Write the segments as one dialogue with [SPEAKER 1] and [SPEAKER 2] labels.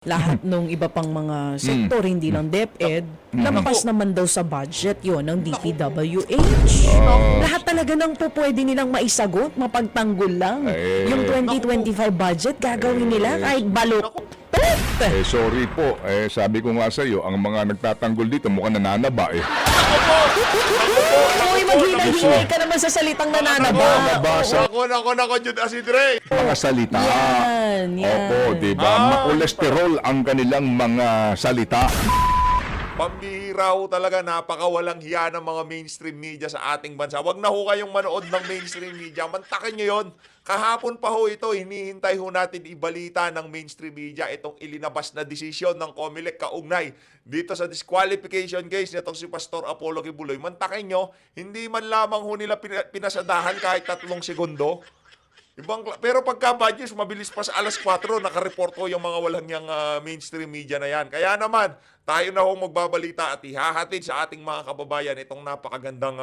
[SPEAKER 1] lahat nung iba pang mga sektor, hindi lang DepEd, lampas naman daw sa budget yon ng DPWH. Lahat talaga ng pwede nilang maisagot, mapagtanggol lang. Yung 2025 budget, gagawin nila kahit balot.
[SPEAKER 2] Sorry po. Sabi ko nga sa iyo, ang mga nagtatanggol dito mukhang nananaba eh.
[SPEAKER 1] Hoy, maghihintay ka naman sa salitang nananaba.
[SPEAKER 2] Nabasa
[SPEAKER 3] Nako, Judas Idre.
[SPEAKER 2] mga salita.
[SPEAKER 1] Yan.
[SPEAKER 2] Opo, di ba? Makolesterol ang kanilang mga salita.
[SPEAKER 3] Pambihira ho talaga, napakawalang hiya ng mga mainstream media sa ating bansa. Huwag na ho kayong manood ng mainstream media. Mantakin nyo yun. Kahapon pa ho ito, hinihintay ho natin ibalita ng mainstream media itong ilinabas na desisyon ng COMELEC kaugnay dito sa disqualification case nitong si Pastor Apollo Kibuloy. Mantakin nyo, hindi man lamang ho nila pinasadahan kahit 3 segundo. Pero pagka bad news, mabilis pa sa alas 4, nakareport ko yung mga walang yung mainstream media na yan. Kaya naman, tayo na ho magbabalita at ihahatid sa ating mga kababayan itong napakagandang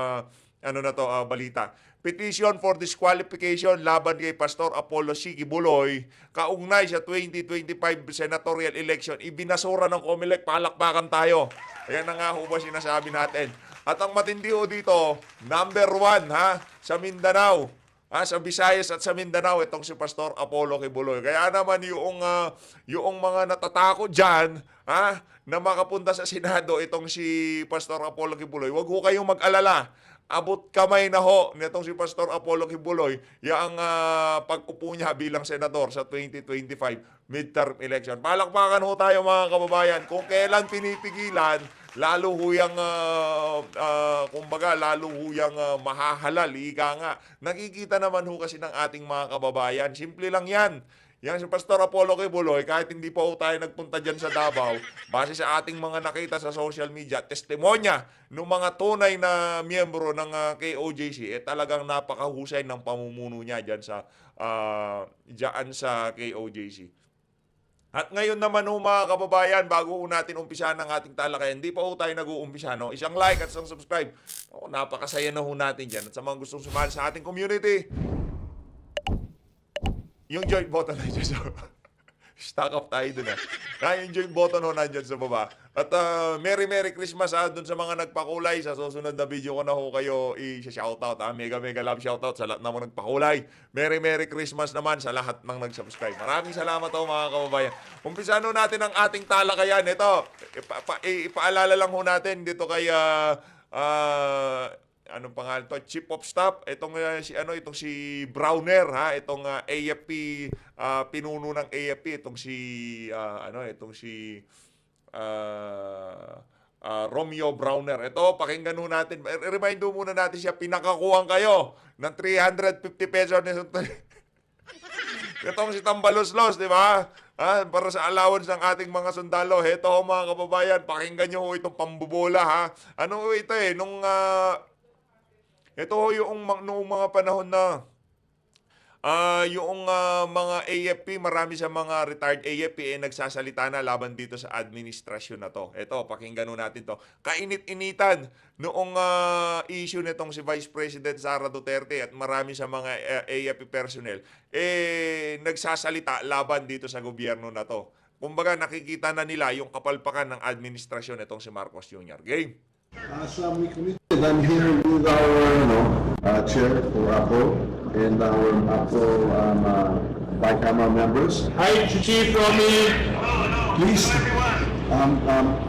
[SPEAKER 3] balita. Petition for disqualification laban kay Pastor Apollo C. Kibuloy kaugnay sa 2025 senatorial election. Ibinasura ng COMELEC, palakpakan tayo. Ayan na nga ho ba sinasabi natin. At ang matindi ho dito, number 1 sa Mindanao. Sa Visayas at sa Mindanao, itong si Pastor Apollo Kibuloy. Kaya naman yung mga natatakot dyan, na makapunta sa Senado, itong si Pastor Apollo Kibuloy, wag ho kayong mag-alala. Abot kamay na ho nitong si Pastor Apollo Kibuloy yung pag-upo niya bilang senador sa 2025 midterm election. Palakpakan ho tayo mga kababayan. Kung kailan pinipigilan, lalo huyang lalo huyang mahahalal, ika nga. Nakikita naman ho kasi ng ating mga kababayan. Simple lang yan. Yan si Pastor Apollo Kibuloy, kahit hindi pa ho tayo nagpunta dyan sa Davao, base sa ating mga nakita sa social media, testimonya ng mga tunay na miyembro ng KOJC, talagang napakahusay ng pamumuno niya dyan sa KOJC. At ngayon naman ho mga kababayan, bago ho natin umpisahan ang ating talakayan, hindi pa ho tayo nag-uumpisa, no? Isang like at isang subscribe. Napakasaya na ho natin dyan. At sa mga gustong sumali sa ating community, yung join button na dyan sa baba. Stock up tayo dun yung join button ho nandyan sa baba. At Merry Christmas dun sa mga nagpakulay. Sa susunod na video ko na ho kayo i-shoutout. Mega love shoutout sa lahat na mga nagpakulay. Merry Christmas naman sa lahat ng nag-subscribe. Maraming salamat ho mga kababayan. Umpisan ho natin ang ating talakayan. Ito, ipaalala lang ho natin dito kay anong pangalan to? Chief of Staff, itong si Browner itong AFP pinuno ng AFP, itong si Romeo Browner. Ito, pakinggan ho natin. Remind ho muna natin siya, pinakakuhan kayo ng 350 pesos itong si Tambaloslos, di ba? Para sa allowance ng ating mga sundalo. Heto ho mga kababayan, pakinggan nyo ho itong pambubola Ano ho ito ito yung noong mga panahon na yung mga AFP, marami sa mga retired AFP nagsasalita na laban dito sa administrasyon na to. Ito, pakinggan natin to. Kainit-initan noong issue nitong si Vice President Sara Duterte at marami sa mga AFP personnel nagsasalita laban dito sa gobyerno na to. Kumbaga nakikita na nila yung kapalpakan ng administrasyon nitong si Marcos Jr. Game.
[SPEAKER 4] As we committed, I'm here with our chair for APO and our APO bicameral members.
[SPEAKER 5] Hi, Chief Romy.
[SPEAKER 4] Please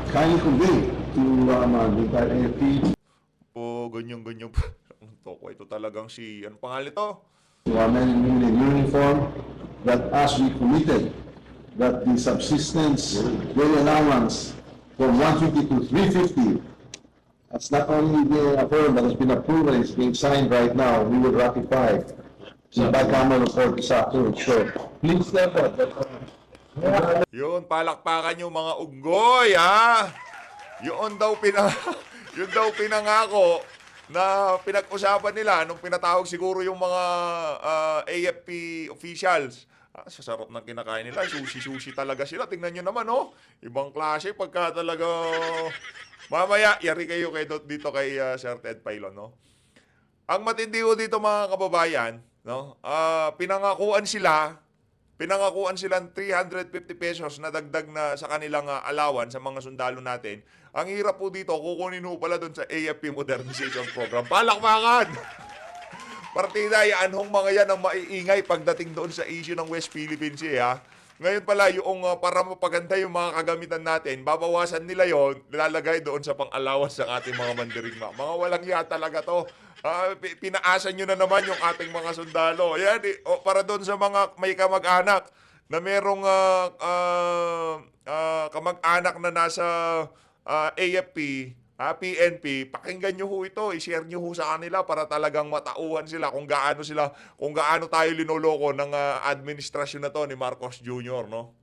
[SPEAKER 4] kindly convey to the entire AFP.
[SPEAKER 3] Ganyan. Ito talagang si, ano pangalan ito?
[SPEAKER 4] To our men and women in uniform, that as we committed, that the subsistence daily allowance from 150 to 350 has not only been affirmed, but has been approved and is being signed right now. We will ratify the bicameral report this afternoon. Sure. Please step up.
[SPEAKER 3] Yun, palakpakan yung mga unggoy, Yun daw pinangako na pinag-usapan nila nung pinatawag siguro yung mga AFP officials. Sa sarap ng kinakain nila, sushi talaga sila. Tingnan nyo naman, ibang klase pagka talaga. Mamaya, yari kayo dito kay Sir Ted Pailon, Ang matindi dito mga kababayan, pinangakuan sila pinangakuan silang 350 pesos na dagdag na sa kanilang allowance sa mga sundalo natin. Ang hirap po dito, kukunin ho pala doon sa AFP Modernization Program. Palakpakan! Partida, yan hong mga yan ang maiingay pagdating doon sa issue ng West Philippine Sea, ha? Ngayon pala, yung para mapaganda yung mga kagamitan natin, babawasan nila yon, nilalagay doon sa pang-allowance ng ating mga mandirigma. Mga walang iya talaga to. Pinaasan nyo na naman yung ating mga sundalo. Yan, para doon sa mga may kamag-anak na merong kamag-anak na nasa AFP, PNP, pakinggan nyo ho ito, i-share nyo ho sa kanila para talagang matauhan sila kung gaano tayo linoloko ng administrasyon na to ni Marcos Jr., no?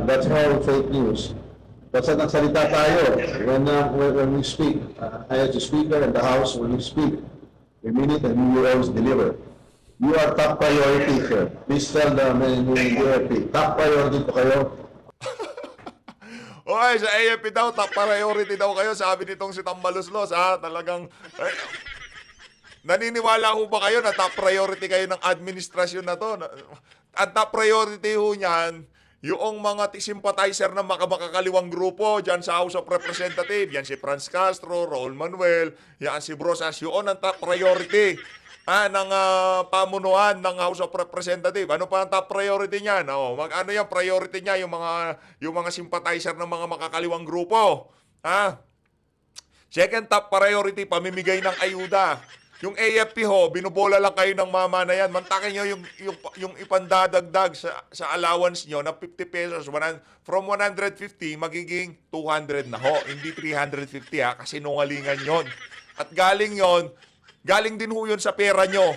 [SPEAKER 4] That's all fake news. Basta nagsalita tayo when we speak. I as a speaker in the House, when we speak, we mean it and we will always deliver. You are top priority, sir. Please tell the AFP, top priority po kayo.
[SPEAKER 3] Okay, sa AFP daw, top priority daw kayo, sabi nitong si Tambaluslos, ha? Talagang, naniniwala ho ba kayo na top priority kayo ng administrasyon na to? At top priority ho niyan, yung mga sympathizer ng makakaliwang grupo dyan sa House of Representatives, yan si Franz Castro, Raul Manuel, yan si Brosas, yun ang top priority ng pamunuan ng House of Representatives. Ano pa ang top priority niyan? Ano yung priority niya? Yung mga sympathizer ng mga makakaliwang grupo. Second top priority, pamimigay ng ayuda. Yung AFP ho, binubola lang kayo ng mama na yan. Mantakin nyo yung ipandadagdag sa allowance nyo na 50 pesos. From 150, magiging 200 na ho. Hindi 350 kasi nungalingan yon. At galing din ho yun sa pera nyo.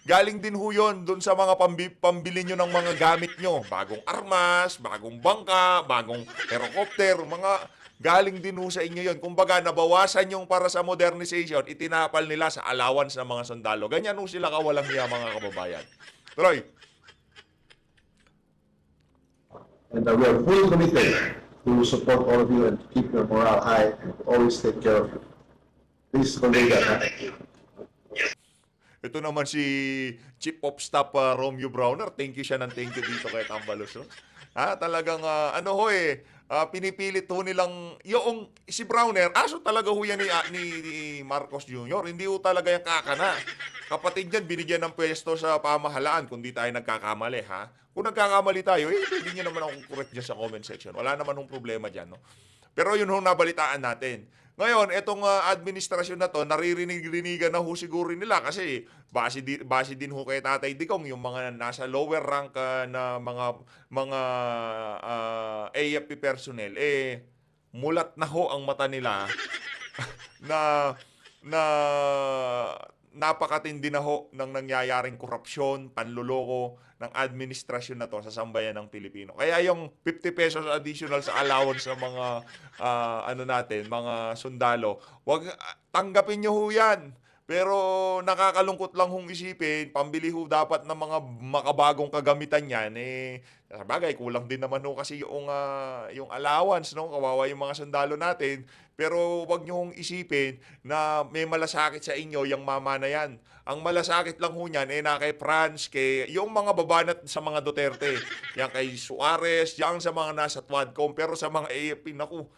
[SPEAKER 3] Galing din ho yun dun sa mga pambili nyo ng mga gamit nyo. Bagong armas, bagong bangka, bagong helicopter, galing din ho sa inyo yun. Kumbaga, nabawasan yung para sa modernization, itinapal nila sa allowance ng mga sundalo. Ganyan ho sila kawalang hiya, mga kababayan. Tuloy.
[SPEAKER 4] And we are fully committed to support all of you and keep your morale high and always take care of you. Please convey that.
[SPEAKER 3] Ito naman si Chief of Staff Romeo Browner. Thank you siya ng thank you dito kay Tambaluslos. Talagang pinipilit ho nilang yung si Browner, aso talaga ho yan ni Marcos Jr. Hindi ho talaga yung kakana. Kapatid yan, binigyan ng pwesto sa pamahalaan kung di tayo nagkakamali, ha? Kung nagkakamali tayo, pwede nyo naman akong correct dyan sa comment section. Wala naman hong problema dyan, no? Pero yun ho nabalitaan natin. Ngayon, itong administrasyon na to, naririnig-rinigan na ho siguro nila kasi base din ho kay Tatay Digong, yung mga nasa lower rank na mga AFP personnel, mulat na ho ang mata nila na napakatindi na ho ng nangyayaring korupsyon, panluloko ng administrasyon na to sa sambayan ng Pilipino. Kaya yung 50 pesos additional sa allowance ng mga mga sundalo, wag tanggapin nyo ho yan. Pero nakakalungkot lang hong isipin, pambili ho dapat ng mga makabagong kagamitan yan, sabagay, kulang din naman ho kasi yung allowance, no? Kawawa yung mga sundalo natin. Pero wag nyo hong isipin na may malasakit sa inyo yung mama na yan. Ang malasakit lang ho niyan, na kay Franz, yung mga babanat sa mga Duterte, yan kay Suarez, yan sa mga nasa Twadcom, pero sa mga AFP, naku,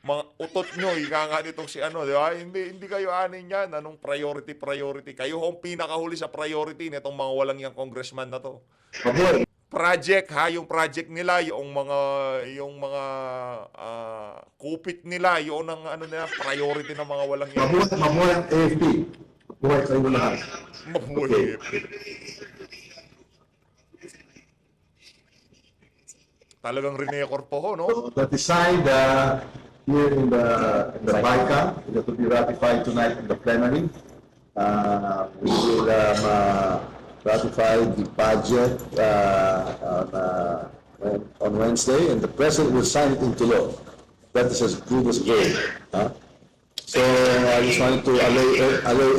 [SPEAKER 3] mga utot nyo, ika nga nitong si di ba? Hindi kayo anin yan. Anong priority? Kayo ang pinakahuli sa priority nitong mga walang yang congressman na to.
[SPEAKER 4] Okay.
[SPEAKER 3] Project, yung project nila, yung mga kupit nila, yung nila, priority ng mga walang yang.
[SPEAKER 4] Mabuhay ang AFP. Mabuhay kayo lahat.
[SPEAKER 3] Mabuhay. Talagang Renecorp po ho, no?
[SPEAKER 4] That is signed here in the BICAM, that will be ratified tonight in the plenary. We will ratify the budget on Wednesday, and the President will sign it into law. That is as good as gold. So I just wanted to allay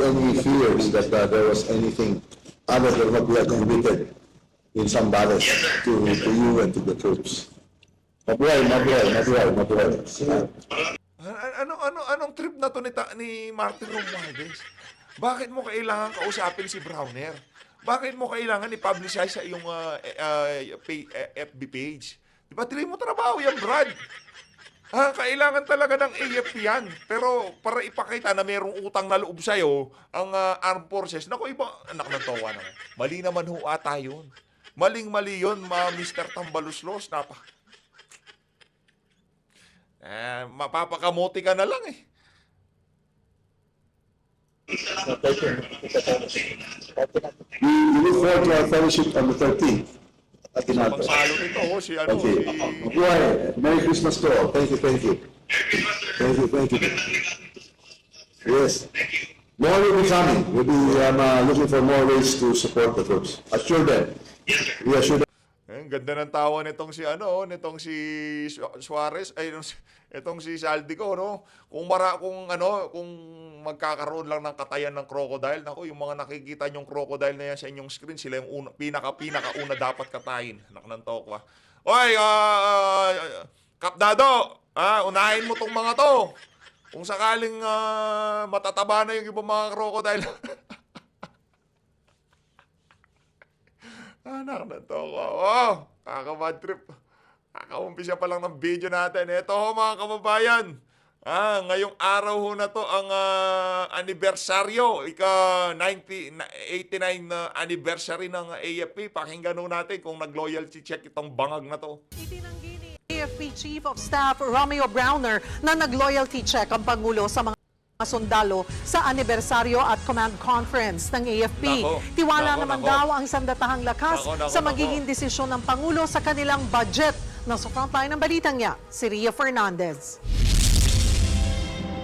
[SPEAKER 4] any fears that there was anything other than what we have committed in some balance to you and to the troops. Mabuhay.
[SPEAKER 3] Anong Anong trip na to ni Martin Romualdez? Bakit mo kailangan kausapin si Browner? Bakit mo kailangan i-publicize sa iyong FB page? Di ba, tili mo trabaho yan, Brad. Kailangan talaga ng AFP yan. Pero para ipakita na mayroong utang na loob sa'yo, ang armed forces, naku, iba, anak ng towa naman. Mali naman ho ata yun. Maling-mali yun, Mr. Tambaluslos. Mapapakamuti ka na lang eh.
[SPEAKER 4] We look forward to our fellowship on the 13th. Aguinaldo.
[SPEAKER 3] Pagsalo nito, si ano,
[SPEAKER 4] Okay. Mabuhay. Merry Christmas to all. Thank you, thank you. Thank you, thank you. Yes. More will be coming. We'll be looking for more ways to support the troops. Assure them. We assure them.
[SPEAKER 3] Ang ganda ng tawa nitong si Suarez, itong si Saldico, no? Kung magkakaroon lang ng katayan ng crocodile, nako, yung mga nakikita nyong crocodile na yan sa inyong screen, sila yung pinaka-una dapat katayin. Anak ng tokwa. Oy, Kapdado, unahin mo tong mga to. Kung sakaling matataba na yung ibang mga crocodile. Anak na to ko. Kakabad trip. Kakaumpisa pa lang ng video natin. Ito ho mga kababayan. Ngayong araw ho na to ang anibersaryo. 89 anniversary ng AFP. Pakinggan ho natin kung nag-loyalty check itong bangag na to.
[SPEAKER 6] Itinanggi ni AFP Chief of Staff Romeo Browner na nag-loyalty check ang Pangulo sa mga sundalo sa anibersaryo at command conference ng AFP. Tiwala naman daw ang sandatahang lakas sa magiging desisyon ng Pangulo sa kanilang budget. Nasa frontline ng balitang niya, si Ria Fernandez.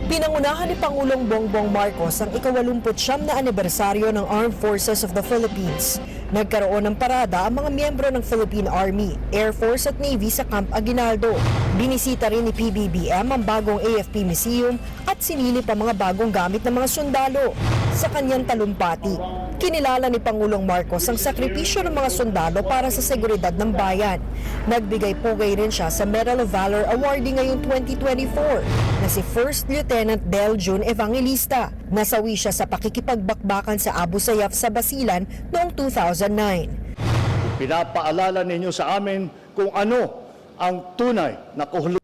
[SPEAKER 7] Pinangunahan ni Pangulong Bongbong Marcos ang ika-89 na anibersaryo ng Armed Forces of the Philippines. Nagkaroon ng parada ang mga miyembro ng Philippine Army, Air Force at Navy sa Camp Aguinaldo. Binisita rin ni PBBM ang bagong AFP Museum at sinilip ang mga bagong gamit ng mga sundalo. Sa kanyang talumpati, kinilala ni Pangulong Marcos ang sakripisyo ng mga sundalo para sa seguridad ng bayan. Nagbigay-pugay rin siya sa Medal of Valor awardee ngayong 2024 na si First Lieutenant Del June Evangelista. Nasawi siya sa pakikipagbakbakan sa Abu Sayyaf sa Basilan noong 2009.
[SPEAKER 5] Pinapaalala ninyo sa amin kung ano ang tunay na kahulugan.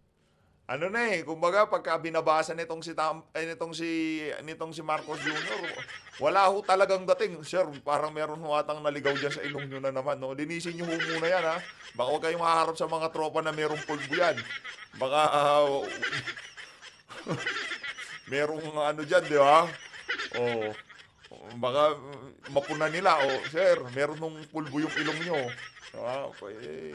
[SPEAKER 3] Kumbaga pagka binabasa nitong si Marcos Jr., wala ho talagang dating. Sir, parang meron ho atang naligaw dyan sa ilong nyo na naman, no? Linisin nyo ho muna yan, ha? Baka huwag kayong maharap sa mga tropa na merong pulbo yan. Baka, merong dyan, di ba? Baka mapuna nila, sir, meron nung pulbo yung ilong nyo.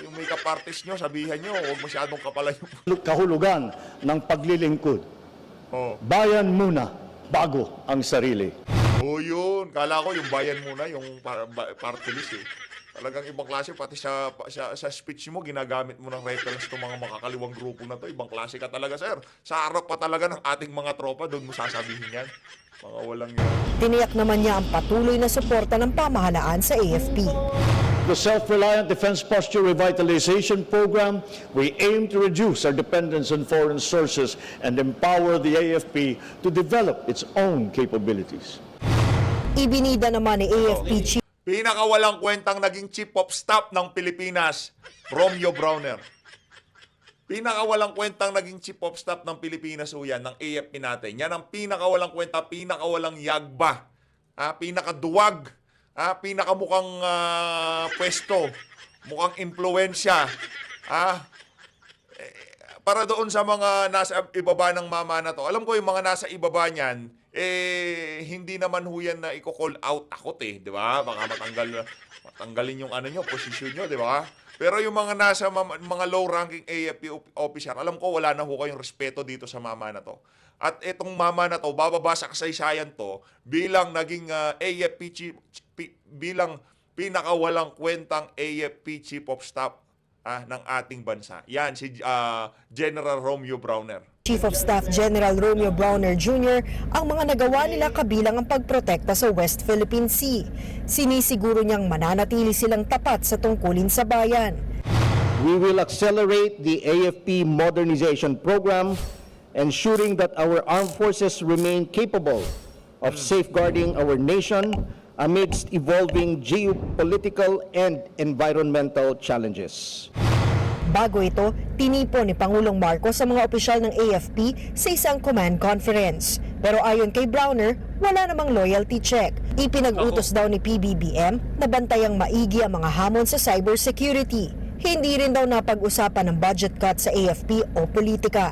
[SPEAKER 3] Yung makeup artist nyo, sabihan nyo, huwag masyadong kapala yung
[SPEAKER 5] Kahulugan ng paglilingkod. Bayan muna bago ang sarili.
[SPEAKER 3] Yun. Kala ko yung bayan muna, yung party list eh. Talagang ibang klase, pati sa speech mo, ginagamit mo ng reference to mga makakaliwang grupo na to. Ibang klase ka talaga, sir. Sa harap pa talaga ng ating mga tropa, doon mo sasabihin yan. Mga walang yun.
[SPEAKER 7] Tiniyak naman niya ang patuloy na suporta ng pamahalaan sa AFP.
[SPEAKER 5] The Self-Reliant Defense Posture Revitalization Program, we aim to reduce our dependence on foreign sources and empower the AFP to develop its own capabilities.
[SPEAKER 7] Ibinida naman ni AFP Chief
[SPEAKER 3] Pinakawalang kwentang naging Chief of Staff ng Pilipinas, Romeo Browner. Pinakawalang kwentang naging Chief of Staff ng Pilipinas o yan, ng AFP natin. Yan ang pinakawalang kwenta, pinakawalang yagba, pinakaduwag, pinakamukhang pwesto, mukhang impluensya. Para doon sa mga nasa ibaba ng mama na to. Alam ko yung mga nasa ibaba niyan, hindi naman ho yan na i-call out takot di ba? Baka matanggalin yung posisyon nyo, di ba? Pero yung mga nasa mga low-ranking AFP officer, alam ko wala na ho kayong respeto dito sa mama na to. At itong mama na to, bababa sa kasaysayan to bilang naging AFP chief, bilang pinakawalang kwentang AFP Chief of Staff ng ating bansa. Yan, si General Romeo Browner.
[SPEAKER 7] Chief of Staff General Romeo Browner Jr. ang mga nagawa nila kabilang ang pagprotekta sa West Philippine Sea. Sinisiguro niyang mananatili silang tapat sa tungkulin sa bayan.
[SPEAKER 8] We will accelerate the AFP modernization program ensuring that our armed forces remain capable of safeguarding our nation amidst evolving geopolitical and environmental challenges.
[SPEAKER 7] Bago ito, tinipon ni Pangulong Marcos sa mga opisyal ng AFP sa isang command conference. Pero ayon kay Browner, wala namang loyalty check. Ipinag-utos daw ni PBBM na bantayang maigi ang mga hamon sa cybersecurity. Hindi rin daw napag-usapan ng budget cut sa AFP o politika.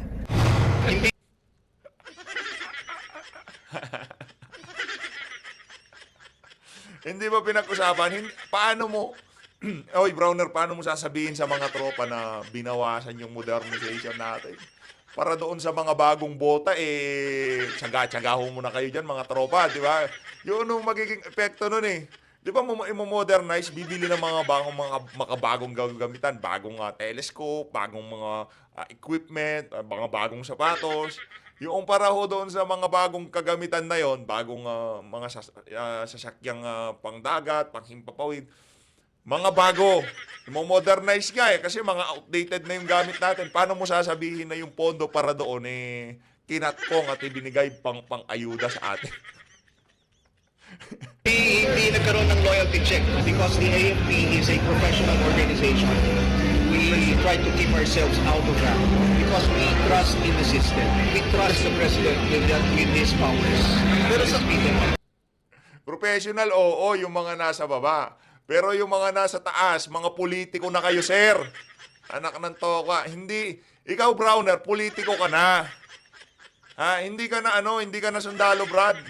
[SPEAKER 3] Hindi ba pinag-usapan? Paano mo, oy Browner, paano mo sasabihin sa mga tropa na binawasan yung modernization natin? Para doon sa mga bagong bota, tsaga-tsagaho muna kayo dyan, mga tropa, di ba? Yun ang magiging epekto nun eh. Di ba, i-modernize, bibili ng mga makabagong gamitan, bagong telescope, bagong mga equipment, mga bagong sapatos. Yung para ho doon sa mga bagong kagamitan na yon, bagong mga sasakyang pangdagat, panghimpapawid, mga bago. I-modernize nga kasi mga outdated na yung gamit natin. Paano mo sasabihin na yung pondo para doon kinatkong at ibinigay pang-ayuda sa atin?
[SPEAKER 9] Hindi nagkaroon ng loyalty check because the AFP is a professional organization. We try to keep ourselves out of that because we trust in the system. We trust the president with his powers. Pero sa
[SPEAKER 3] Professional, oo, yung mga nasa baba. Pero yung mga nasa taas, mga politiko na kayo, sir. Anak ng toka. Hindi, ikaw, Browner, politiko ka na. Hindi ka na sundalo, Brad.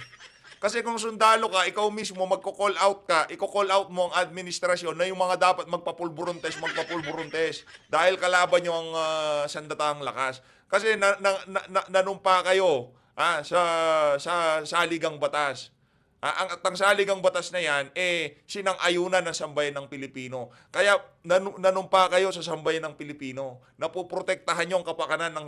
[SPEAKER 3] Kasi kung sundalo ka, ikaw mismo magko-call out ka, i-call out mo ang administrasyon na yung mga dapat magpapulburuntes. Dahil kalaban nyo ang sandatahang lakas. Kasi nanumpa kayo sa saligang batas. Ang saligang batas na yan, sinang-ayunan ng sambayan ng Pilipino. Kaya nanumpa kayo sa sambayan ng Pilipino. Napoprotektahan nyo ang kapakanan ng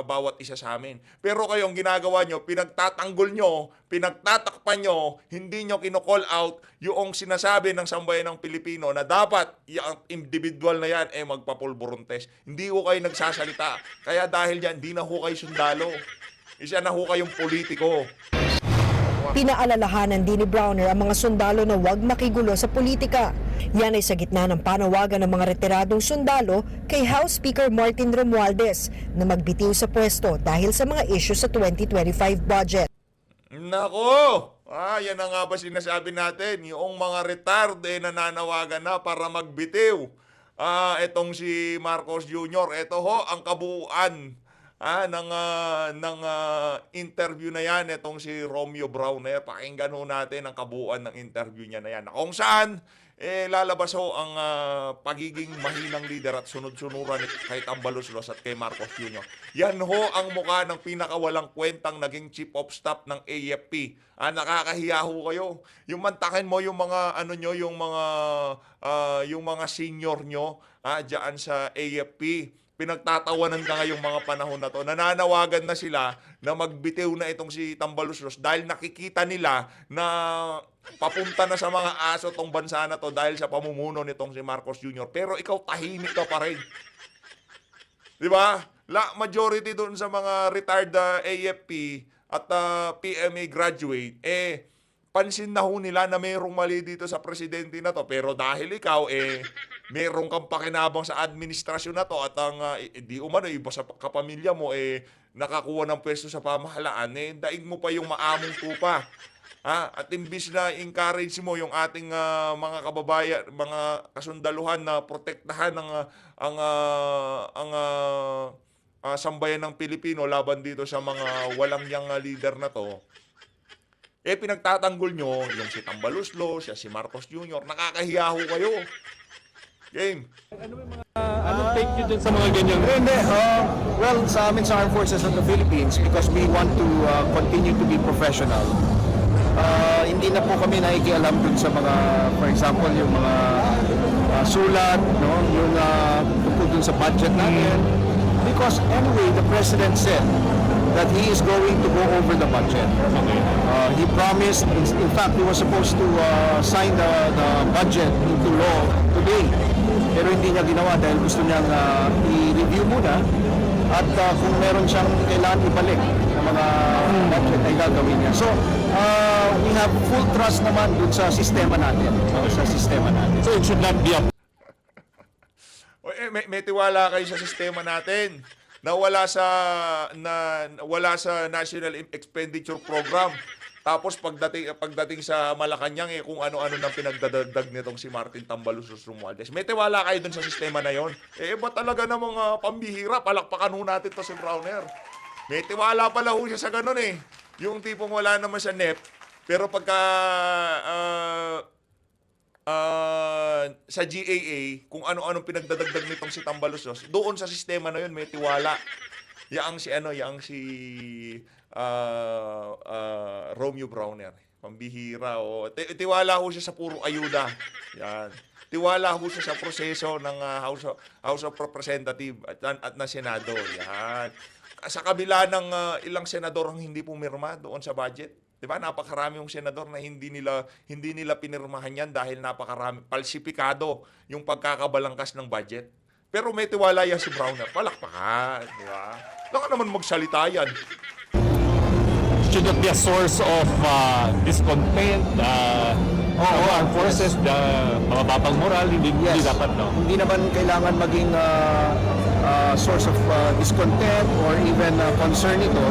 [SPEAKER 3] bawat isa sa amin. Pero kayo, ang ginagawa nyo, pinagtatanggol nyo, pinagtatakpan nyo, hindi nyo kino-call out yung sinasabi ng sambayan ng Pilipino na dapat yung individual na yan magpapulburuntes. Hindi ho kayo nagsasalita. Kaya dahil yan, di na ho kayo sundalo. Isa na ho kayong politiko.
[SPEAKER 7] Pinaalalahanan din ni Browner ang mga sundalo na huwag makigulo sa politika. Yan ay sa gitna ng panawagan ng mga retiradong sundalo kay House Speaker Martin Romualdez na magbitiw sa pwesto dahil sa mga issue sa 2025 budget.
[SPEAKER 3] Nako! Yan na nga ba sinasabi natin? Yung mga retired nananawagan na para magbitiw. Etong si Marcos Jr., ito ho ang kabuuan ng interview na yan, itong si Romeo Browner. Pakinggan ho natin ang kabuuan ng interview niya na yan. Kung saan, lalabas ho ang pagiging mahinang leader at sunod-sunuran kay Tambaluslos at kay Marcos Jr. Yan ho ang mukha ng pinakawalang kwentang naging chief of staff ng AFP. Nakakahiya ho kayo. Yung mantakin mo yung mga yung mga senior nyo diyan sa AFP. Pinagtatawanan ka ngayong mga panahon na to. Nananawagan na sila na magbitiw na itong si Tambaluslos dahil nakikita nila na papunta na sa mga aso tong bansa na to dahil sa pamumuno nitong si Marcos Jr. Pero ikaw tahimik ka pa rin. Di ba? Majority doon sa mga retired AFP at PMA graduate, pansin na ho nila na mayroong mali dito sa presidente na to. Pero dahil ikaw, mayroong kang pakinabang sa administrasyon na to at ang di umano, iba sa kapamilya mo, nakakuha ng pwesto sa pamahalaan, daig mo pa yung maamong tupa. At imbis na encourage mo yung ating mga kababayan, mga kasundaluhan na protektahan ang sambayan ng Pilipino laban dito sa mga walang yang leader na to, pinagtatanggol nyo yung si Tambaluslos, si Marcos Jr. Nakakahiya ho kayo. Game.
[SPEAKER 10] Anong take nyo dun sa mga ganyan?
[SPEAKER 8] Well, sa amin sa Armed Forces of the Philippines, because we want to continue to be professional, hindi na po kami nakikialam dun sa mga, for example, yung mga sulat, no? Yung tungkol dun sa budget natin. Because anyway, the President said that he is going to go over the budget. He promised, in fact, he was supposed to sign the budget into law today. Pero hindi niya ginawa dahil gusto niyang i-review muna at kung meron siyang kailangan ibalik ng mga budget ay gagawin niya. So, we have full trust naman dun sa sistema natin.
[SPEAKER 10] So it should not be a
[SPEAKER 3] May tiwala kayo sa sistema natin na wala sa National Expenditure Program. Tapos pagdating sa Malacanang kung ano-ano nang pinagdadagdag nitong si Martin Tambaluslos Romualdez. May tiwala kayo dun sa sistema na yon? Ba talaga na mga pambihira? Palakpakan ho natin to si Browner. May tiwala pala ho siya sa ganun Yung tipong wala naman sa NEP, pero pagka sa GAA, kung ano-anong pinagdadagdag nitong si Tambaluslos, doon sa sistema na yun may tiwala. Yaang si Romeo Browner. Pambihira. Tiwala ho siya sa puro ayuda. Yan. Tiwala ho siya sa proseso ng House of Representatives at na Senado. Yan. Sa kabila ng ilang senador ang hindi pumirma doon sa budget. 'Di ba? Napakarami yung senador na hindi nila pinirmahan yan dahil napakarami falsifikado yung pagkakabalangkas ng budget. Pero may tiwala yan si Browner. Palakpakan, 'di ba? Baka naman magsalita yan.
[SPEAKER 10] should not be a source of discontent, armed forces, mababang moral, hindi dapat, no?
[SPEAKER 8] Hindi naman kailangan maging source of discontent or even concern ito.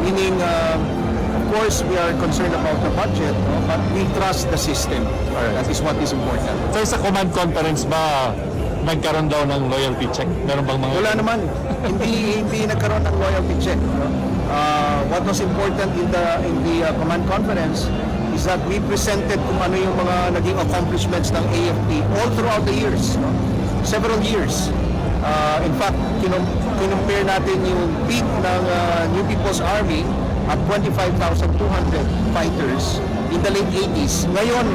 [SPEAKER 8] Meaning, of course, we are concerned about the budget, no? But we trust the system. That is what is important.
[SPEAKER 10] So sa command conference ba, nagkaroon daw ng loyalty check? Meron bang mga...
[SPEAKER 8] Wala naman. hindi nagkaroon ng loyalty check. No? What was important in the command conference is that we presented kung ano yung mga naging accomplishments ng AFP all throughout the years. No? Several years. In fact, kinumpare natin yung peak ng New People's Army at 25,200 fighters in the late 80s. Ngayon,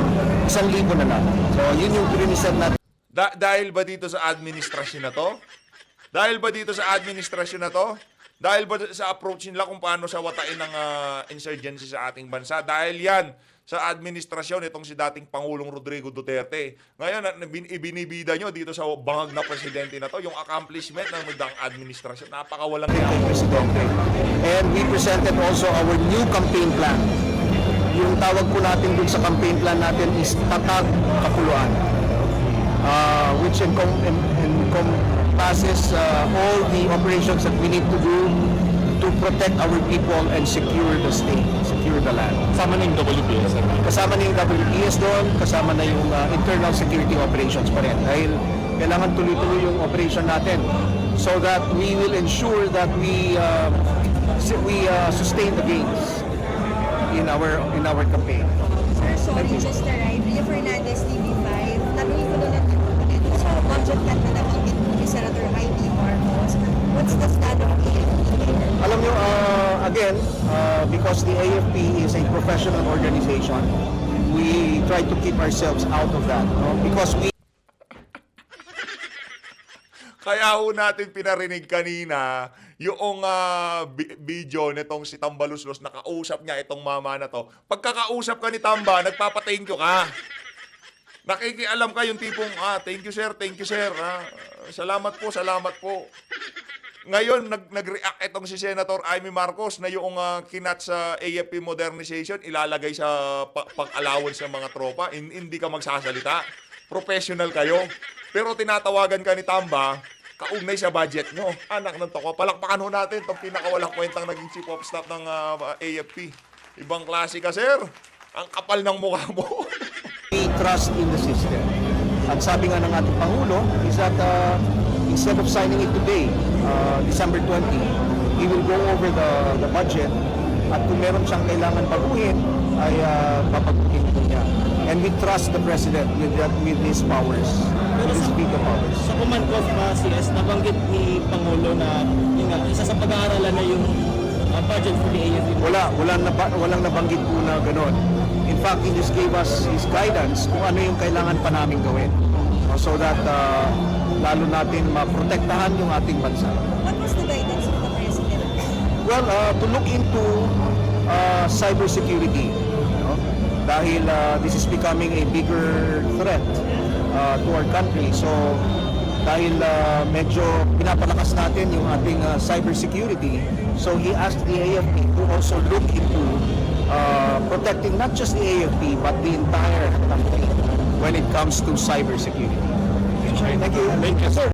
[SPEAKER 8] 1,000 na lang. So, yun yung pinisan natin.
[SPEAKER 3] Dahil ba dito sa administrasyon na to? Dahil ba dito sa administrasyon na to? Dahil ba sa approach nila kung paano sa watain ng insurgency sa ating bansa? Dahil yan sa administrasyon itong si dating Pangulong Rodrigo Duterte. Ngayon, ibinibida nyo dito sa bangag na presidente na to, yung accomplishment ng magdang administrasyon. Napakawalang
[SPEAKER 8] Presidente. And we presented also our new campaign plan. Yung tawag po natin dun sa campaign plan natin is Tatag Kapuluan. Which encompasses all the operations that we need to do to protect our people and secure the state, secure the land.
[SPEAKER 10] Kasama na yung WPS?
[SPEAKER 8] Kasama na yung WPS doon, kasama na yung internal security operations pa rin. Dahil kailangan tuloy-tuloy yung operation natin so that we will ensure that we sustain the gains in our campaign.
[SPEAKER 11] Sir, sorry, just arrived. Rio Fernandez, TV5. Narinig ko na lang sa budget cut na nabanggit mo ni Senator Heidi Marcos. What's the stand of AFP?
[SPEAKER 8] Alam nyo, again, because the AFP is a professional organization, we try to keep ourselves out of that. No? Because we...
[SPEAKER 3] Kaya ho natin pinarinig kanina yung video nitong si Tambaluslos, nakausap niya itong mama na to. Pagkakausap ka ni Tamba, nagpapa-thank you ka. Nakikialam ka yung tipong, thank you sir. Salamat po. Ngayon, nag-react itong si Senator Amy Marcos na yung kinat sa AFP modernization, ilalagay sa pang-allowance ng mga tropa. Hindi ka magsasalita. Professional kayo. Pero tinatawagan ka ni Tamba, kaugnay sa budget nyo. Anak ng toko. Palakpakan ho natin itong pinakawalang kwentang naging chief of staff ng AFP. Ibang klase ka, sir. Ang kapal ng mukha mo.
[SPEAKER 8] We trust in the system. At sabi nga ng ating Pangulo is that instead of signing it today, December 20, he will go over the budget at kung meron siyang kailangan baguhin, ay papaguhin po niya. And we trust the President with his powers, with his bigger powers.
[SPEAKER 12] Sa command of CS, nabanggit ni Pangulo na isa sa pag-aaralan na yung budget for the AFP.
[SPEAKER 8] Walang nabanggit po na gano'n. In fact, he just gave us his guidance kung ano yung kailangan pa namin gawin. So that lalo natin maprotektahan yung ating bansa.
[SPEAKER 11] What was the guidance of the President?
[SPEAKER 8] Well, to look into cybersecurity. Dahil this is becoming a bigger threat to our country. So dahil medyo pinapalakas natin yung ating cybersecurity. So he asked the AFP to also look into protecting not just the AFP but the entire country when it comes to cybersecurity. Thank you.
[SPEAKER 10] Thank you, sir.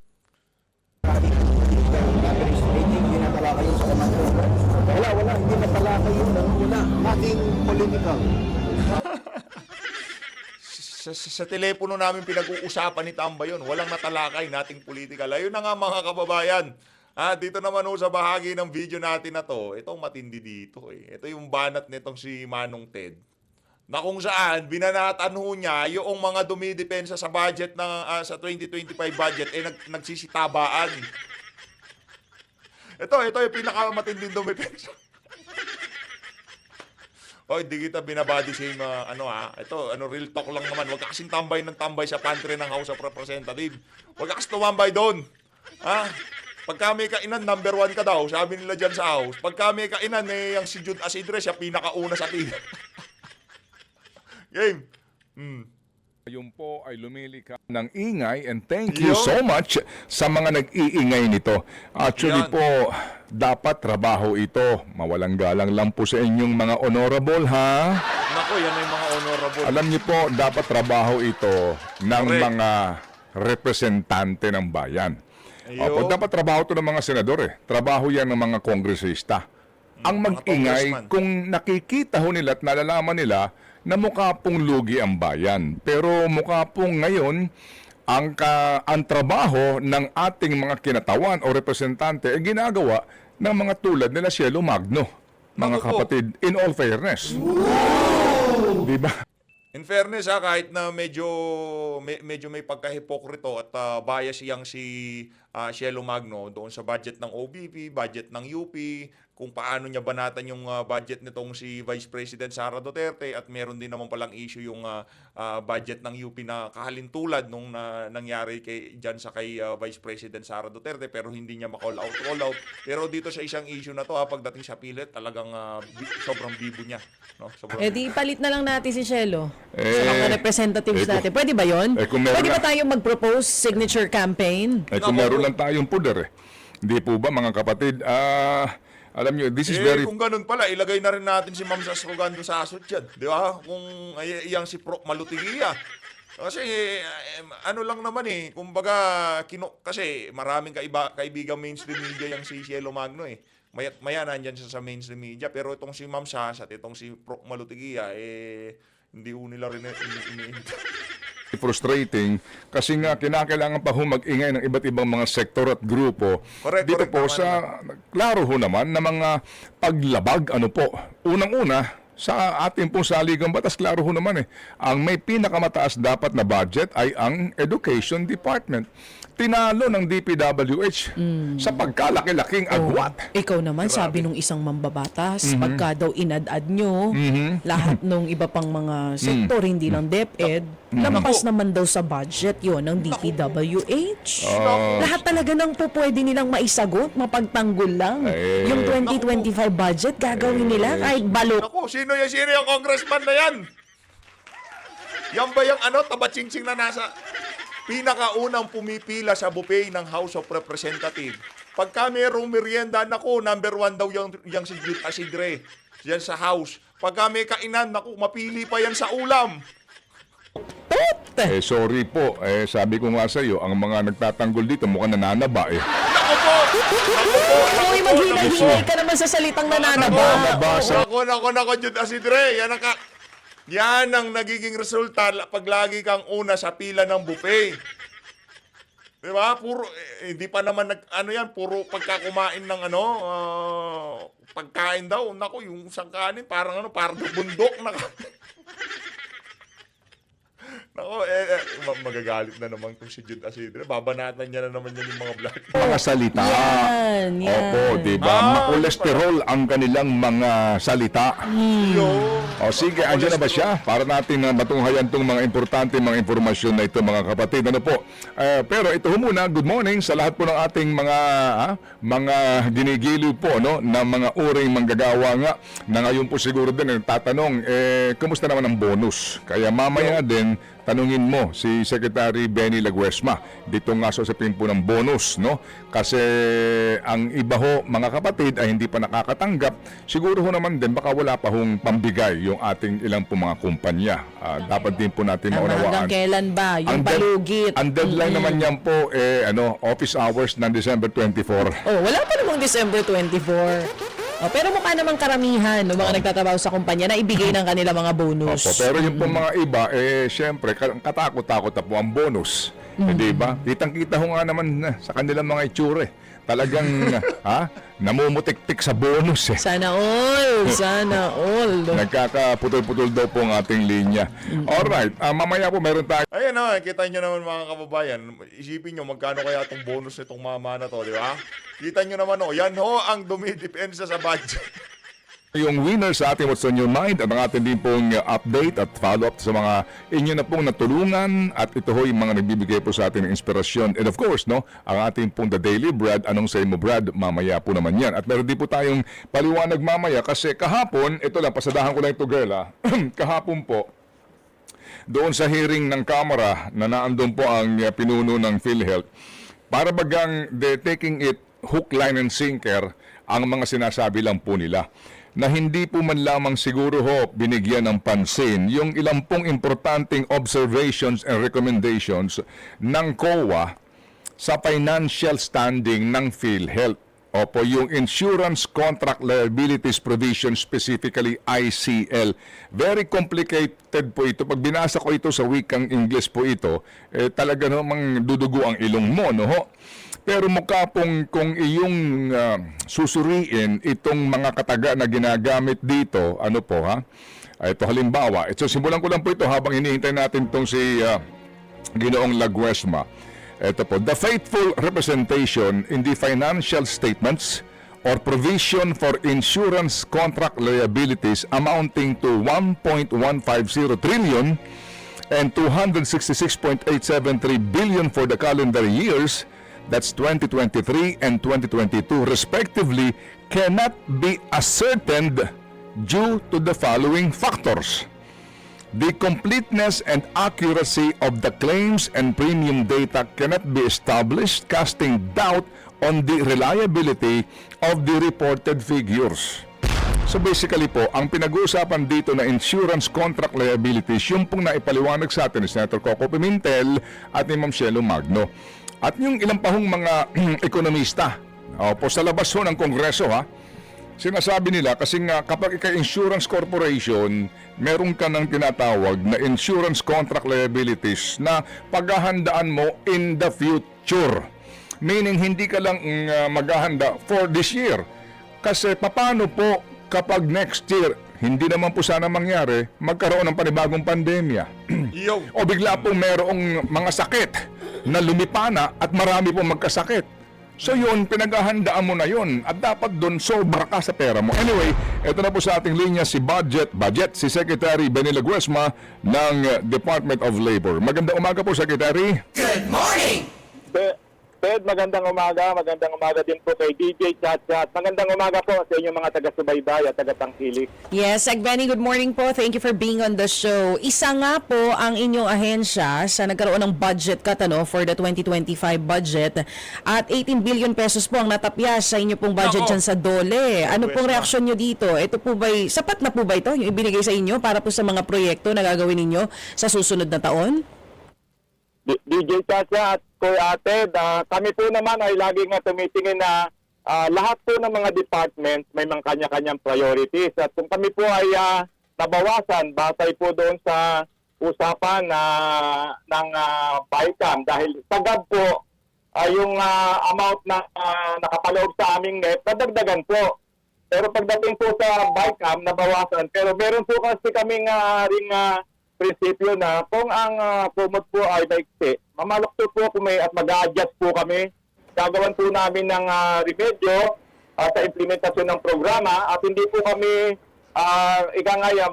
[SPEAKER 8] Wala, hindi na pala kayo wala. Nothing political.
[SPEAKER 3] Sa telepono namin pinag-uusapan ni Tamba yun. Walang natalakay nating political. Ayun na nga mga kababayan. Dito naman sa bahagi ng video natin na to, itong matindi dito eh. Ito yung banat nitong si Manong Ted. Na kung saan, binanatan ho niya yung mga dumidepensa sa budget ng sa 2025 budget nagsisitabaan. Ito yung pinakamatinding dumidepensa. Hindi kita binabody shame ito, real talk lang naman. Huwag ka kasing tambay ng tambay sa pantry ng House of Representatives. Huwag ka kasing tumambay doon. Pagka may kainan, number 1 ka daw, sabi nila dyan sa House. Pagka may kainan, yung si Jude Asidre, siya pinakauna sa pila. Game.
[SPEAKER 2] Yun po ay lumilikha ng ingay and thank you so much sa mga nag-iingay nito. Actually
[SPEAKER 3] Yan.
[SPEAKER 2] po, dapat trabaho ito. Mawalang galang lang po sa inyong mga honorable, ha?
[SPEAKER 3] Nako, yan ay mga honorable.
[SPEAKER 2] Alam niyo po, dapat trabaho ito ng
[SPEAKER 3] Correct.
[SPEAKER 2] mga representante ng bayan.
[SPEAKER 3] Ayun.
[SPEAKER 2] Dapat trabaho ito ng mga senador eh. Trabaho yan ng mga kongresista. Ang
[SPEAKER 3] mga
[SPEAKER 2] mag-ingay,
[SPEAKER 3] congressman.
[SPEAKER 2] kung nakikita ho nila at nalalaman nila na mukha pong lugi ang bayan. Pero mukha pong ngayon, ang trabaho ng ating mga kinatawan o representante ay ginagawa ng mga tulad nila Cielo Magno. Mga
[SPEAKER 3] Naku po.
[SPEAKER 2] kapatid, in all fairness. Diba?
[SPEAKER 3] In fairness kahit na medyo may pagkahipokrito at bias yang si Cielo Magno doon sa budget ng OBP, budget ng UP, kung paano niya banatan yung budget nitong si Vice President Sara Duterte at meron din naman palang issue yung budget ng UP na kahalintulad nung nangyari kay Vice President Sara Duterte pero hindi niya ma-call out. Pero dito sa isang issue na to pagdating sa pilit talagang sobrang bibo niya. No?
[SPEAKER 1] Di palit na lang natin si Cielo sa
[SPEAKER 2] Eh,
[SPEAKER 1] mga representatives natin. Pwede ba yun?
[SPEAKER 2] kung meron
[SPEAKER 1] Pwede ba
[SPEAKER 2] na-
[SPEAKER 1] tayong mag-propose signature campaign?
[SPEAKER 2] Kung meron lang tayong puder eh. Hindi po ba mga kapatid? Alam nyo, this is very...
[SPEAKER 3] Kung ganun pala, ilagay na rin natin si Ma'am Sasrogan doon sa asot dyan. Di ba? Kung iyang si Prof. Malutigia. Kasi ano lang naman kumbaga, kasi maraming kaibigan mainstream media yung si Cielo Magno Maya nandyan siya sa mainstream media. Pero itong si Ma'am Sas at itong si Prof. Malutigia, hindi ho nila rin
[SPEAKER 2] frustrating kasi nga kinakailangan pa ho mag-ingay ng iba't ibang mga sektor at grupo.
[SPEAKER 3] Correct,
[SPEAKER 2] Dito
[SPEAKER 3] correct,
[SPEAKER 2] po
[SPEAKER 3] tama
[SPEAKER 2] sa, klaro ho naman na mga paglabag, unang-una, sa ating pong saligang batas, klaro ho naman ang may pinakamataas dapat na budget ay ang Education Department. Tinalo ng DPWH sa pagkalaki-laking agwat.
[SPEAKER 1] Ikaw naman, sabi nung isang mambabatas, pagka daw inad-ad nyo, lahat nung iba pang mga sektor, hindi lang DepEd, lampas naman daw sa budget yon ng DPWH. Lahat talaga ng pwede nilang maisagot, mapagtanggol lang. Yung 2025 budget, gagawin nila kahit balo.
[SPEAKER 3] Naku, sino yung congressman na yan? Yan ba yung tabachingsing na nasa pinakaunang pumipila sa buffet ng House of Representatives? Pagka merong merienda, naku, number 1 daw yung si Jude Asidre yan sa House. Pagka may kainan, naku, mapili pa yan sa ulam.
[SPEAKER 2] Sorry po. Sabi ko nga sa iyo, ang mga nagtatanggol dito mukhang nananaba
[SPEAKER 3] Naku po!
[SPEAKER 1] Uy, maghilay-hilay ka naman sa salitang nananaba.
[SPEAKER 3] Naku, Jude Asidre, yan ang nagiging resulta pag lagi kang una sa pila ng buffet. Di ba? Puro, hindi pa naman puro pagkakumain ng pagkain daw. Naku, yung sangkanin, parang bundok na Naku, magagalit na naman kung si Jude Asidre. Babanatan niya na naman yan yung mga vlog.
[SPEAKER 2] mga salita.
[SPEAKER 1] Yan.
[SPEAKER 2] Opo, diba? Makolesterol ang kanilang mga salita. O sige, andyan na ba siya? Para natin matunghayan itong mga importante mga informasyon na ito, mga kapatid. Ano po? Pero ito muna, good morning sa lahat po ng ating mga ginigiliw po, na mga uring manggagawa nga, na ngayon po siguro din nagtatanong, kumusta naman ang bonus? Kaya mamaya din, tanungin mo si Secretary Benny Laguesma dito nga sa usapin po ng bonus, no? Kasi ang iba ho, mga kapatid, ay hindi pa nakakatanggap. Siguro ho naman din, baka wala pa hong pambigay yung ating ilang po mga kumpanya. Dapat din po natin maunawaan.
[SPEAKER 1] Hanggang kailan ba? Yung balugit.
[SPEAKER 2] Ang deadline naman yan po, office hours ng December 24.
[SPEAKER 1] Oh, wala pa namang December 24. Oh, pero mukha namang karamihan ng mga nagtatrabaho sa kumpanya na ibigay ng kanila mga bonus.
[SPEAKER 2] Opo, pero yung po mga iba, syempre, katakot-takot na po ang bonus. Di ba? Kitang-kita ho nga naman sa kanilang mga itsure. Talagang namumutik-tik sa bonus eh.
[SPEAKER 1] Sana all! Sana all!
[SPEAKER 2] Nagkakaputol-putol daw po ang ating linya. Alright, mamaya po meron tayo.
[SPEAKER 3] Ayan na, kita nyo naman mga kababayan. Isipin nyo, magkano kaya itong bonus nitong mama na to, di ba? Kita nyo naman, yan ho ang dumidepensa sa budget.
[SPEAKER 2] Yung winner sa ating What's on Your Mind at ang ating din pong update at follow-up sa mga inyo na pong natulungan at ito ho yung mga nagbibigay po sa ating ng inspirasyon. And of course, no, ang ating pong The Daily Brad, anong say mo Brad, mamaya po naman yan. At meron din po tayong paliwanag mamaya kasi kahapon, ito lang, pasadahan ko lang ito girl kahapon po, doon sa hearing ng Kamara na naandun po ang pinuno ng PhilHealth, para bagang they're taking it hook, line, and sinker ang mga sinasabi lang po nila na hindi po man lamang siguro ho binigyan ng pansin yung ilang pong importanteng observations and recommendations ng COA sa financial standing ng PhilHealth. Opo, yung Insurance Contract Liabilities Provision, specifically ICL. Very complicated po ito. Pag binasa ko ito sa wikang English po ito, talaga namang dudugo ang ilong mo, no ho? Pero mukha pong kung iyong susuriin itong mga kataga na ginagamit dito, ano po ha? Ito halimbawa, ito simulan ko lang po ito habang hinihintay natin itong si Ginoong Laguesma. Ito po, the faithful representation in the financial statements or provision for insurance contract liabilities amounting to 1.150 trillion and 266.873 billion for the calendar years, that's 2023 and 2022 respectively, cannot be ascertained due to the following factors. The completeness and accuracy of the claims and premium data cannot be established, casting doubt on the reliability of the reported figures. So basically po, ang pinag-uusapan dito na insurance contract liabilities, yung pong naipaliwanag sa atin ni Senator Coco Pimentel at ni Ma'am Shelo Magno. At yung ilang pahong mga ekonomista, po sa labas ho ng Kongreso sinasabi nila kasi nga kapag ika-insurance corporation, meron ka ng tinatawag na insurance contract liabilities na paghahandaan mo in the future. Meaning hindi ka lang maghahanda for this year. Kasi paano po kapag next year, hindi naman po sana mangyari, magkaroon ng panibagong pandemya. O bigla pong merong mga sakit na lumipana at marami pong magkasakit. So yun, pinaghahandaan mo na yun at dapat doon sobra ka sa pera mo. Anyway, ito na po sa ating linya si si Secretary Benny Laguesma ng Department of Labor. Magandang umaga po, Secretary.
[SPEAKER 13] Good morning!
[SPEAKER 8] Ted, magandang umaga din po kay DJ Chat. Magandang umaga po sa inyong mga taga-subaybay at taga-tangkilik.
[SPEAKER 1] Yes, Sec Benny, good morning po. Thank you for being on the show. Isa nga po ang inyong ahensya sa nagkaroon ng budget cut for the 2025 budget at 18 billion pesos po ang natapyas sa inyo pong budget dyan sa DOLE. Ano pong reaksyon nyo dito? Ito po ba'y, sapat na po ba ito yung ibinigay sa inyo para po sa mga proyekto na gagawin ninyo sa susunod na taon?
[SPEAKER 8] DJ Chacha at Kuya Ted, kami po naman ay laging tumitingin na lahat po ng mga department may mga kanya-kanyang priorities. At kung kami po ay nabawasan, batay po doon sa usapan ng BICAM dahil sagad po yung amount na nakapaloob sa aming net, nadagdagan po. Pero pagdating po sa BICAM, nabawasan. Pero meron po kasi kaming prinsipyo na kung ang kumot po ay maiksi, mamalukto po kami at mag-a-adjust po kami. Gagawan po namin ng remedyo sa implementasyon ng programa at hindi po kami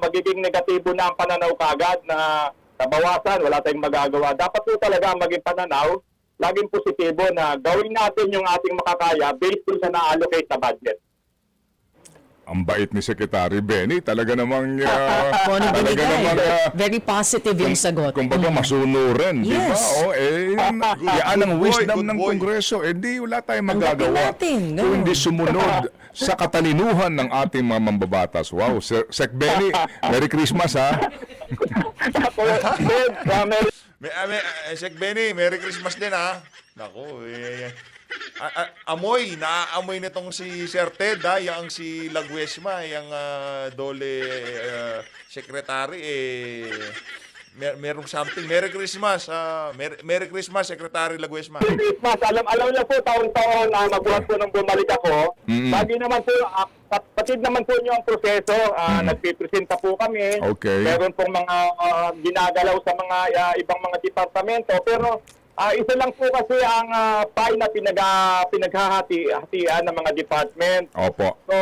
[SPEAKER 8] magiging negatibo na ang pananaw kagad na nabawasan, wala tayong magagawa. Dapat po talaga maging pananaw, laging positibo na gawin natin yung ating makakaya based po sa na-allocate na budget.
[SPEAKER 2] Ang bait ni Secretary Benny, talaga namang
[SPEAKER 1] Kung ano
[SPEAKER 2] talaga
[SPEAKER 1] binigay.
[SPEAKER 2] namang
[SPEAKER 1] Very positive yung sagot.
[SPEAKER 2] kumbaga masunurin, di ba?
[SPEAKER 1] Yes.
[SPEAKER 2] Yan ang
[SPEAKER 3] boy,
[SPEAKER 2] wisdom
[SPEAKER 3] good
[SPEAKER 2] ng
[SPEAKER 3] boy.
[SPEAKER 2] Kongreso. Di wala tayong
[SPEAKER 1] Tanggapin
[SPEAKER 2] magagawa
[SPEAKER 1] natin, no?
[SPEAKER 2] kung hindi sumunod sa katalinuhan ng ating mga mambabatas. Wow, Sec Benny, Merry Christmas ha.
[SPEAKER 3] Sek Benny, Merry Christmas din ha. Naku, naaamoy nitong si Sir Ted ha, yung si Laguesma, yung Dole Secretary merong something. Merry Christmas. Merry Christmas, Secretary Laguesma.
[SPEAKER 8] Christmas, alam niyo po, taon-taon magbuhat po nung bumalik ako. Lagi naman po, kapatid naman po niyo ang proseso. Nagpipresenta po kami.
[SPEAKER 2] Okay.
[SPEAKER 8] Meron pong mga ginagalaw sa mga ibang mga departamento. Pero isa lang po kasi ang pie na pinaghahati-hatian ng mga department.
[SPEAKER 2] Opo.
[SPEAKER 8] So,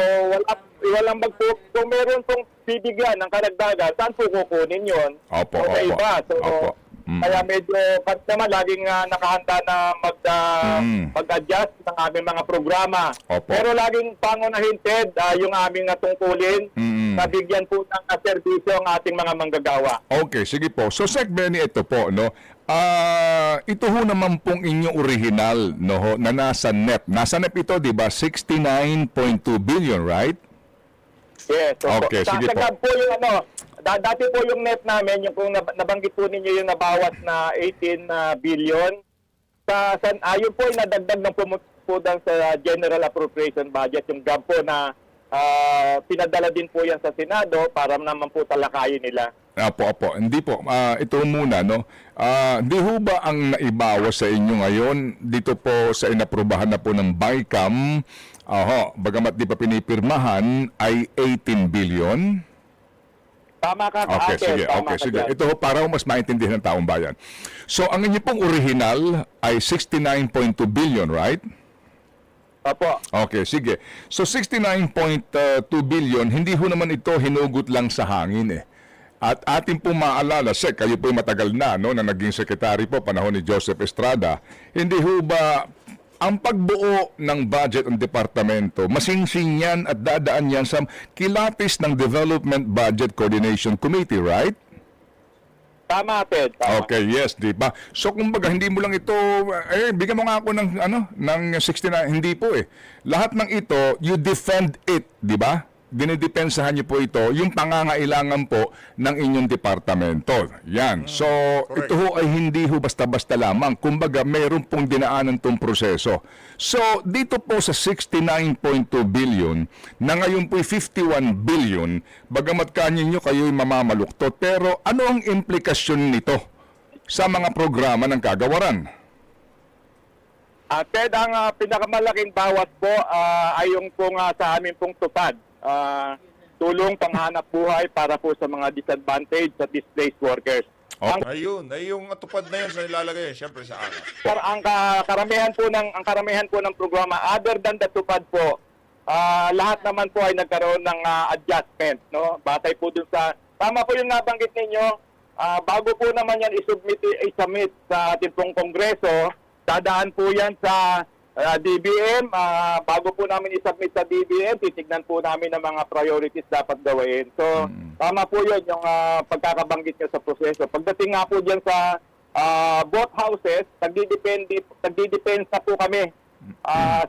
[SPEAKER 8] walang magpo. So, meron pong bibigyan ng karagdagan. Saan po kukunin yun?
[SPEAKER 2] Opo,
[SPEAKER 8] So, sa
[SPEAKER 2] opo.
[SPEAKER 8] iba. So,
[SPEAKER 2] Opo.
[SPEAKER 8] kaya medyo, pat naman, laging nakahanda na mag-adjust ng aming mga programa.
[SPEAKER 2] Opo.
[SPEAKER 8] Pero laging pangunahin, Ted, yung aming tungkulin na bigyan po ng serbisyo ang ating mga manggagawa.
[SPEAKER 2] Okay, sige po. So, Sec Benny, ito po, no? Ito ho naman pong inyong original, no, ho, na nasa NEP. Nasa NEP ito, di ba? 69.2 billion, right?
[SPEAKER 8] Yes. So,
[SPEAKER 2] Okay, sige po.
[SPEAKER 8] Sa po yung dati po yung net namin, yung kung nabanggit po ninyo yung nabawas na 18 billion, yun po ay nadagdag ng pumupudan sa General Appropriation Budget, yung gab po na pinadala din po yan sa Senado para naman po talakayin nila.
[SPEAKER 2] Apo. Hindi po. Ito muna, no? Di ho ba ang naibawas sa inyo ngayon dito po sa inaprubahan na po ng BICAM, bagamat di pa pinipirmahan, ay 18 billion?
[SPEAKER 8] Tama ka,
[SPEAKER 2] Okay, sige.
[SPEAKER 8] tama
[SPEAKER 2] Okay,
[SPEAKER 8] ka
[SPEAKER 2] sige.
[SPEAKER 8] dyan.
[SPEAKER 2] Ito ho, para ho mas maintindihan ng taong bayan. So, ang inyo pong original ay 69.2 billion, right?
[SPEAKER 8] Opo.
[SPEAKER 2] Okay, sige. So 69.2 billion, hindi ho naman ito hinugot lang sa hangin eh. At atin po maalala, Sec, kayo po matagal na, no, na naging sekretary po panahon ni Joseph Estrada, hindi ho ba ang pagbuo ng budget ng departamento, masingsing yan at dadaan yan sa kilatis ng Development Budget Coordination Committee, right?
[SPEAKER 8] Tama, Ted. Tama.
[SPEAKER 2] Okay, yes, di ba? So kumbaga hindi mo lang ito bigyan mo nga ako ng 69, hindi po eh. Lahat ng ito, you defend it, di ba? Dinidepensahan niyo po ito, yung pangangailangan po ng inyong departamento. Yan. So, ito ho ay hindi ho basta-basta lamang. Kumbaga, mayroon pong dinaanan tong proseso. So, dito po sa 69.2 billion, na ngayon po'y 51 billion, bagamat kanyo kayo'y mamamaluktot. Pero, ano ang implikasyon nito sa mga programa ng kagawaran?
[SPEAKER 8] Ted, ang pinakamalaking bawas po ay yung pong sa amin pong tupad. Tulong panghanap buhay para po sa mga disadvantaged at displaced workers.
[SPEAKER 3] Ayun, ay yung tupad na yun sa nilalagay, syempre sa akin.
[SPEAKER 8] Ang karamihan po ng programa, other than the tupad po, lahat naman po ay nagkaroon ng adjustment, no? Batay po dun sa, tama po yung nabanggit ninyo, bago po naman yan i-submit sa ating pong Kongreso, dadaan po yan sa DBM, bago po namin i-submit sa DBM, titignan po namin ang mga priorities dapat gawin. So, tama po yun, yung pagkakabanggit nyo sa proseso. Pagdating nga po dyan sa both houses, nagdidepensa po kami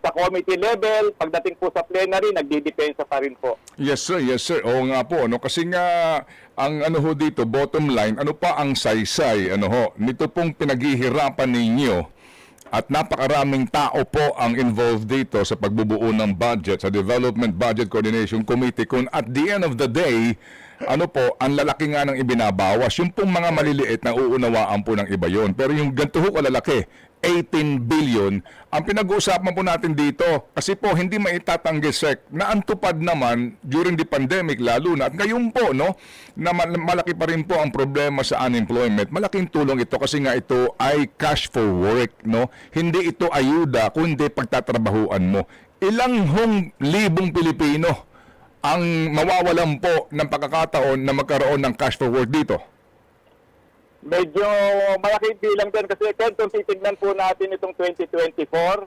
[SPEAKER 8] sa committee level. Pagdating po sa plenary, nagdidepensa pa rin po.
[SPEAKER 2] Yes sir, yes sir. Oo nga po, ano, kasi nga ang ano ho dito, bottom line, ano pa ang saysay, ano ho, nito pong pinaghihirapan ninyo. At napakaraming tao po ang involved dito sa pagbubuo ng budget, sa Development Budget Coordination Committee. Kung at the end of the day, ano po, ang lalaki nga ng ibinabawas. Yung pong mga maliliit na uunawaan po ng iba yon. Pero yung ganito ho kalalaki, 18 billion, ang pinag-uusapan po natin dito, kasi po hindi maitatanggi, Sec, na antupad naman during the pandemic lalo na. At ngayon po, no, na malaki pa rin po ang problema sa unemployment. Malaking tulong ito kasi nga ito ay cash for work, no? Hindi ito ayuda, kundi pagtatrabahuan mo. Ilang libong Pilipino ang mawawalan po ng pagkakataon na magkaroon ng cash for work dito?
[SPEAKER 8] Medyo malaking bilang din kasi kung titignan po natin itong 2024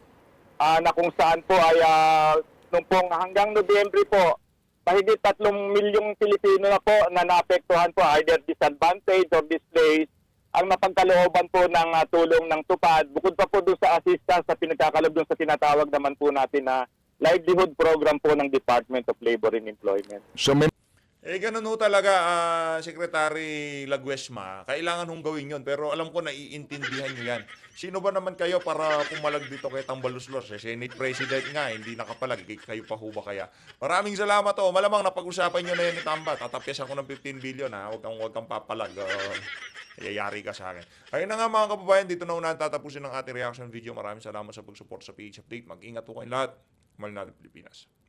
[SPEAKER 8] na kung saan po ay nung pong hanggang Nobyembre po
[SPEAKER 13] mahigit 3 milyong Pilipino na po na naapektuhan po either disadvantage or displaced ang napagkalooban po ng tulong ng TUPAD. Bukod pa po doon sa assistance sa pinagkakalob doon sa tinatawag naman po natin na livelihood program po ng Department of Labor and Employment.
[SPEAKER 2] So may
[SPEAKER 3] Ganun ho talaga, Secretary Laguesma. Kailangan hong gawin yun. Pero alam ko, naiintindihan nyo yan. Sino ba naman kayo para pumalag dito kay Tambaluslos? Senate President nga, hindi nakapalag. Kayo pa ho ba kaya? Maraming salamat ho. Malamang napag-usapan nyo na yan ni Tamba. Tatapyas ako ng 15 billion ha. Huwag kang papalag. Yayari ka sa akin. Ayun na nga mga kababayan, dito na unahan tatapusin ang ating reaction video. Maraming salamat sa pag-support sa PH Update. Mag-ingat po kayong lahat. Mahal natin Pilipinas.